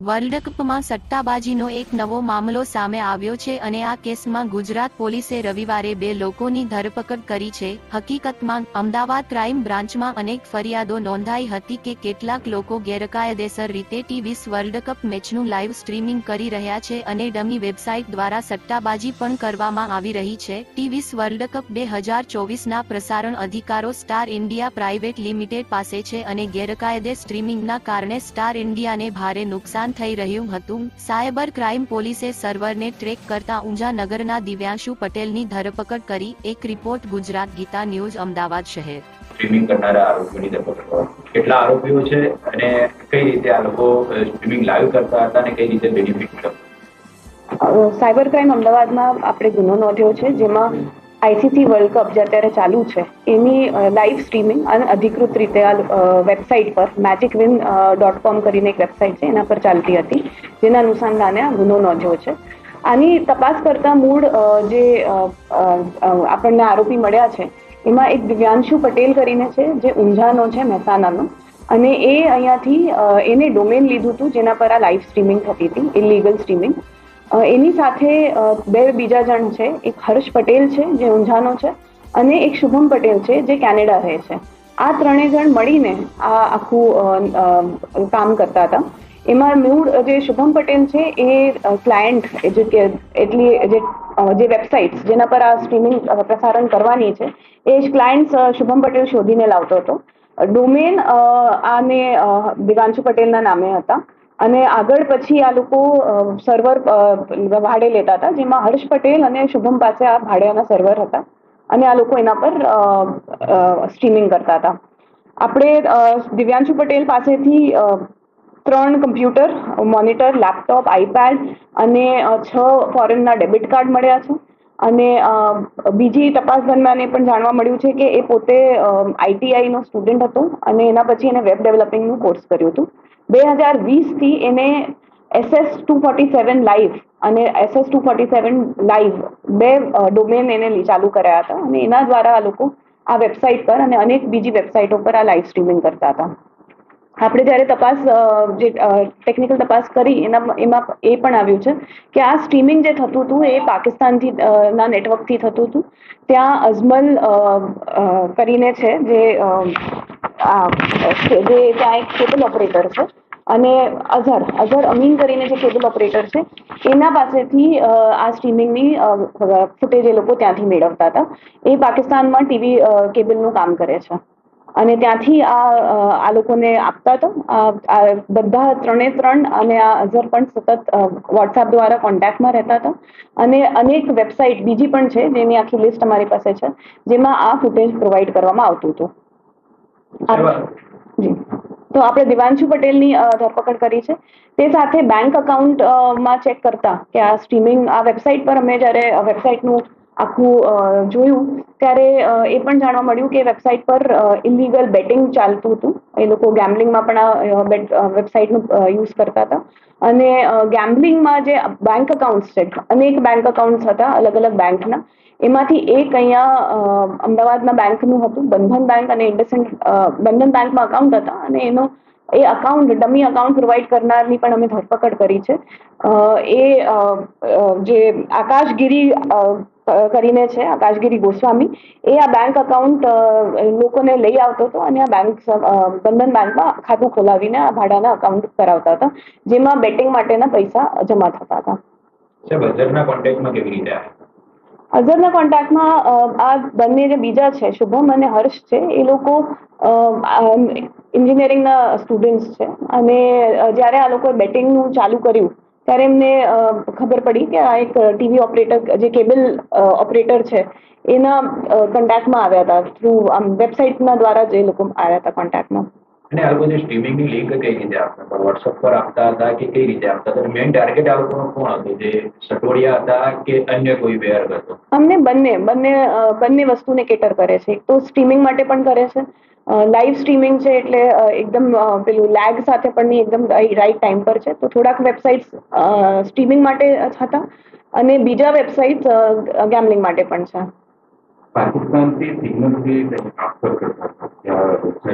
World કપમાં સટ્ટાબાજીનો એક નવો મામલો સામે આવ્યો છે અને આ કેસમાં ગુજરાત પોલીસે રવિવારે 2 લોકોની ધરપકડ કરી છે. હકીકતમાં અમદાવાદ ક્રાઇમ બ્રાન્ચમાં અનેક ફરિયાદો નોંધાઈ હતી કે કેટલાક લોકો ગેરકાયદેસર રીતે ટી20 વર્લ્ડ કપ મેચનું લાઇવ સ્ટ્રીમિંગ કરી રહ્યા છે અને ડમી વેબસાઇટ દ્વારા સટ્ટાબાજી પણ કરવામાં આવી રહી છે. ટી20 વર્લ્ડ કપ 2024ના પ્રસારણ અધિકારો સ્ટાર ઇન્ડિયા પ્રાઇવેટ લિમિટેડ પાસે છે અને ગેરકાયદે સ્ટ્રીમિંગના કારણે સ્ટાર ઇન્ડિયાને ભારે નુકસાન થઈ રહ્યું હતું. સાયબર ક્રાઇમ પોલીસે સર્વરને ટ્રેક કરતા ઊંઝા નગરના દિવ્યાંશુ પટેલની ધરપકડ કરી. એક રિપોર્ટ ગુજરાત ગીતા ન્યૂઝ અમદાવાદ શહેર. સ્ટ્રીમિંગ કરનારા આરોપીઓની ધરપકડ કેટલા આરોપીઓ છે અને કઈ રીતે આ લોકો સ્ટ્રીમિંગ લાઈવ કરતા હતા અને કઈ રીતે બેનિફિટ મળ્યો? સાયબર ક્રાઇમ અમદાવાદમાં આપણે ગુનો નોંધ્યો છે, જેમાં આઈસીસી વર્લ્ડ કપ જે અત્યારે ચાલુ છે એની લાઈવ સ્ટ્રીમિંગ અને અધિકૃત રીતે આ વેબસાઇટ પર magicwin.com કરીને એક વેબસાઇટ છે એના પર ચાલતી હતી, જેના અનુસંધાને આ ગુનો નોંધ્યો છે. આની તપાસ કરતા મૂળ જે આપણને આરોપી મળ્યા છે એમાં એક દિવ્યાંશુ પટેલ કરીને છે, જે ઊંઝાનો છે, મહેસાણાનો, અને એ અહીંયાથી એને ડોમેન લીધું હતું જેના પર આ લાઈવ સ્ટ્રીમિંગ થતી હતી, ઇલીગલ સ્ટ્રીમિંગ. એની સાથે 2 બીજા જણ છે, એક હર્ષ પટેલ છે જે ઊંઝાનો છે અને એક શુભમ પટેલ છે જે કેનેડા રહે છે. આ 3 જણ મળીને આ આખું કામ કરતા હતા. એમાં મૂળ જે શુભમ પટેલ છે એ ક્લાયન્ટ જે વેબસાઇટ્સ જેના પર આ સ્ટ્રીમિંગ પ્રસારણ કરવાની છે એ જ ક્લાયન્ટ શુભમ પટેલ શોધીને લાવતો હતો. ડોમેન આને દિવ્યાંશુ પટેલના નામે હતા અને આગળ પછી આ લોકો સર્વર ભાડે લેતા હતા, જેમાં હર્ષ પટેલ અને શુભમ પાસે આ ભાડાના સર્વર હતા અને આ લોકો એના પર સ્ટ્રીમિંગ કરતા હતા. આપણે દિવ્યાંશુ પટેલ પાસેથી 3 કમ્પ્યુટર, મોનિટર, લેપટોપ, આઈપેડ અને 6 ફોરેનના ડેબિટ કાર્ડ મળ્યા છે. અને બીજી તપાસ દરમિયાન એ પણ જાણવા મળ્યું છે કે એ પોતે આઈટીઆઈનો સ્ટુડન્ટ હતો અને એના પછી એને વેબ ડેવલપિંગનું કોર્સ કર્યું હતું. 2020થી એને SS247 લાઈવ અને SS247 લાઈવ 2 ડોમેન એને ચાલુ કર્યા હતા અને એના દ્વારા આ લોકો આ વેબસાઇટ પર અને અનેક બીજી વેબસાઇટો પર આ લાઈવ સ્ટ્રીમિંગ કરતા હતા. આપણે જ્યારે તપાસ જે ટેકનિકલ તપાસ કરી એમાં એ પણ આવ્યું છે કે આ સ્ટ્રીમિંગ જે થતું હતું એ પાકિસ્તાનથી ના નેટવર્કથી થતું હતું. ત્યાં અઝમલ કરીને છે જે ત્યાં એક કેબલ ઓપરેટર છે અને અઝહર અમીન કરીને જે કેબલ ઓપરેટર છે એના પાસેથી આ સ્ટ્રીમિંગની ફૂટેજ એ લોકો ત્યાંથી મેળવતા હતા. એ પાકિસ્તાનમાં ટીવી કેબલનું કામ કરે છે અને ત્યાંથી આ લોકોને આપતા હતા. બધા 3 અને આ અઝહર પણ સતત વોટ્સએપ દ્વારા કોન્ટેક્ટમાં રહેતા હતા અને અનેક વેબસાઇટ બીજી પણ છે જેની આખી લિસ્ટ અમારી પાસે છે, જેમાં આ ફૂટેજ પ્રોવાઈડ કરવામાં આવતું હતું. જી, તો આપણે દિવ્યાંશુ પટેલની ધરપકડ કરી છે. તે સાથે બેંક અકાઉન્ટમાં ચેક કરતા કે આ સ્ટ્રીમિંગ આ વેબસાઇટ પર અમે જ્યારે વેબસાઇટનું આખું જોયું ત્યારે એ પણ જાણવા મળ્યું કે વેબસાઇટ પર ઇલીગલ બેટિંગ ચાલતું હતું. એ લોકો ગેમ્બલિંગમાં પણ આ વેબસાઇટનું યુઝ કરતા હતા અને ગેમ્બલિંગમાં જે બેંક અકાઉન્ટ્સ છે, અનેક બેંક અકાઉન્ટ્સ હતા અલગ અલગ બેંકના. એમાંથી એક અહીંયા અમદાવાદના બેંકનું હતું, બંધન બેંક અને બંધન બેંકમાં અકાઉન્ટ હતા અને એનો એ અકાઉન્ટ ડમી અકાઉન્ટ પ્રોવાઈડ કરનારની પણ અમે ધરપકડ કરી છે. જે આકાશગીરી કરીને છે, આકાશગીરી ગોસ્વામી, એ આ બેંક અકાઉન્ટ લોકોને લઈ આવતો હતો અને આ બંધન બેંકમાં ખાતું ખોલાવીને આ ભાડાના અકાઉન્ટ કરાવતા હતા, જેમાં બેટિંગ માટેના પૈસા જમા થતા હતા. અઝહરના કોન્ટેક્ટમાં કેવી રીતે આવ્યા? અઝહરના કોન્ટેક્ટમાં આ બંને જે બીજા છે, શુભમ અને હર્ષ છે, એ લોકો એન્જિનિયરિંગના સ્ટુડન્ટ્સ છે અને જ્યારે આ લોકોએ બેટિંગનું ચાલુ કર્યું ત્યારે એમને ખબર પડી કે આ એક ટીવી ઓપરેટર જે કેબલ ઓપરેટર છે એના કોન્ટેક્ટમાં આવ્યા હતા. થ્રુ વેબસાઇટના દ્વારા જ એ લોકો આવ્યા હતા કોન્ટેક્ટમાં. અને આ લોકો જે સ્ટ્રીમિંગની લિંક કઈ રીતે આપતા હતા? વોટ્સએપ પર આપતા હતા કે કઈ રીતે આપતા હતા? મેઇન ટાર્ગેટ આ લોકોનો કોણ હતો? જે સટોડિયા હતા કે અન્ય કોઈ વેર હતો? અમને બંને વસ્તુને કેટર કરે છે. એક તો સ્ટ્રીમિંગ માટે પણ કરે છે, લાઈવ સ્ટ્રીમિંગ છે એટલે એકદમ પેલું લેગ સાથે પણ નહીં, એકદમ રાઈટ ટાઈમ પર છે. તો થોડાક વેબસાઇટ્સ સ્ટ્રીમિંગ માટે હતા અને બીજા વેબસાઇટ ગેમ્બલિંગ માટે પણ છે. પાકિસ્તાનથી સિગ્નલથી ટ્રાન્સફર કરતા હતા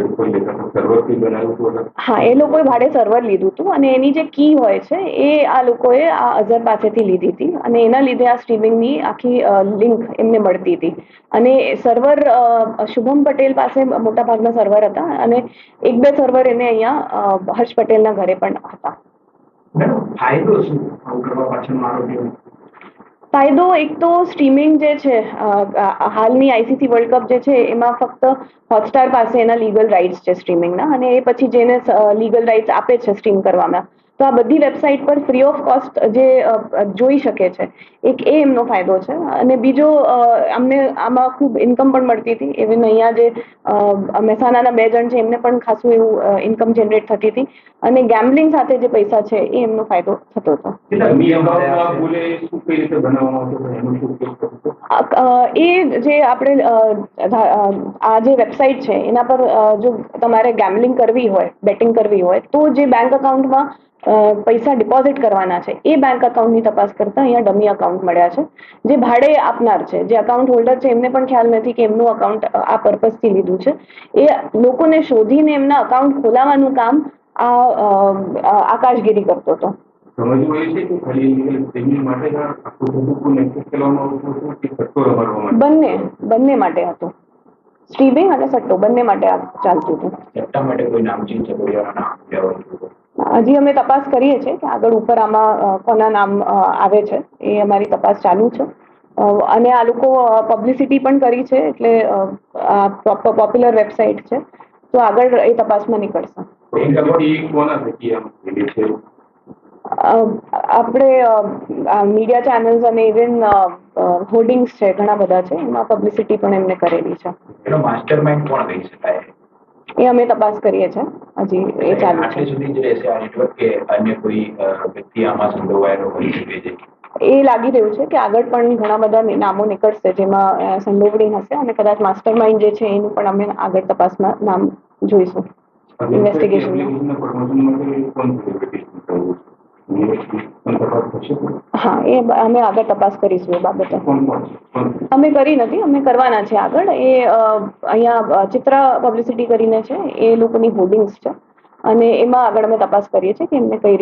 હા, એ લોકોએ ભાડે સર્વર લીધું હતું અને એની જે કી હોય છે એ આ લોકોએ આ અઝર પાસેથી લીધી હતી અને એના લીધે આ સ્ટ્રીમિંગની આખી લિંક એમને મળતી હતી. અને સર્વર શુભમ પટેલ પાસે મોટાભાગના સર્વર હતા અને એક બે સર્વર એને અહીંયા હર્ષ પટેલના ઘરે પણ હતા. ફાયદો શું આવું કરવા પાછળનો આરોગ્ય? ફાયદો એક તો સ્ટ્રીમિંગ જે છે, હાલની આઈસીસી વર્લ્ડ કપ જે છે એમાં ફક્ત હોટસ્ટાર પાસે એના લીગલ રાઇટ્સ છે સ્ટ્રીમિંગના, અને એ પછી જેને લીગલ રાઇટ્સ આપે છે સ્ટ્રીમ કરવામાં, તો આ બધી વેબસાઇટ પર ફ્રી ઓફ કોસ્ટ જે જોઈ શકે છે. એક એ એમનો ફાયદો છે. અને બીજો, અમને આમાં ખૂબ ઇન્કમ પણ મળતી હતી. ઇવન અહીંયા જે મહેસાણાના 2 જણ છે એમને પણ ખાસું એવું ઇન્કમ જનરેટ થતી હતી. અને ગેમ્બલિંગ સાથે જે પૈસા છે એ એમનો ફાયદો થતો હતો. એ જે આપણે આ જે વેબસાઇટ છે એના પર જો તમારે ગેમ્બલિંગ કરવી હોય, બેટિંગ કરવી હોય, તો જે બેંક અકાઉન્ટમાં પૈસા ડિપોઝિટ કરવાના છે એ બેંક અકાઉન્ટની તપાસ કરતા અહીંયા ડમી અકાઉન્ટ મળ્યા છે. જે ભાડે આપનાર છે, જે અકાઉન્ટ હોલ્ડર છે, એમને પણ ખ્યાલ નથી કે એમનું અકાઉન્ટ આ પર્પઝથી લીધું છે. એ લોકોને શોધીને એમના અકાઉન્ટ ખોલાવાનું કામ આ આકાશગીરી કરતો હતો. બંને માટે હતું. સ્ટ્રીમિંગ અને સટ્ટો બંને માટે ચાલતું હતું. સટ્ટા માટે કોઈ નામચીન ચકોડિયાના નામ હજી અમે તપાસ કરીએ છીએ કે આગળ ઉપર આમાં કોના નામ આવે છે, એ અમારી તપાસ ચાલુ છે. અને આ લોકો પબ્લિસિટી પણ કરી છે, એટલે પોપ્યુલર વેબસાઇટ છે, તો આગળ એ તપાસમાં નીકળશે. આપણે મીડિયા ચેનલ્સ અને ઇવન હોર્ડિંગ્સ છે, ઘણા બધા છે, એમાં પબ્લિસિટી પણ એમને કરેલી છે. એનો માસ્ટરમાઇન્ડ કોણ કહી શકાય? એ અમે તપાસ કરીએ છીએ. હજી એ ચાલુ છે. સુધી જ રહેશે આ નેટવર્ક કે અન્ય કોઈ વ્યક્તિ આમાં સંડોવાયેલો હોઈ શકે છે? એ લાગી રહ્યું છે કે આગળ પણ ઘણા બધા નામો નીકળશે જેમાં સંડોવણી હશે, અને કદાચ માસ્ટરમાઇન્ડ જે છે એનું પણ અમે આગળ તપાસમાં નામ જોઈશું ઇન્વેસ્ટિગેશનમાં. હા, એ અમે આગળ તપાસ કરીશું એ બાબતે. અમે કરી નથી, અમે કરવાના છે આગળ. એ અહીંયા ચિત્રા પબ્લિસિટી કરીને છે, એ લોકોની હોર્ડિંગ્સ છે, અને એમાં આગળ અમે તપાસ કરીએ છીએ કે એમને કઈ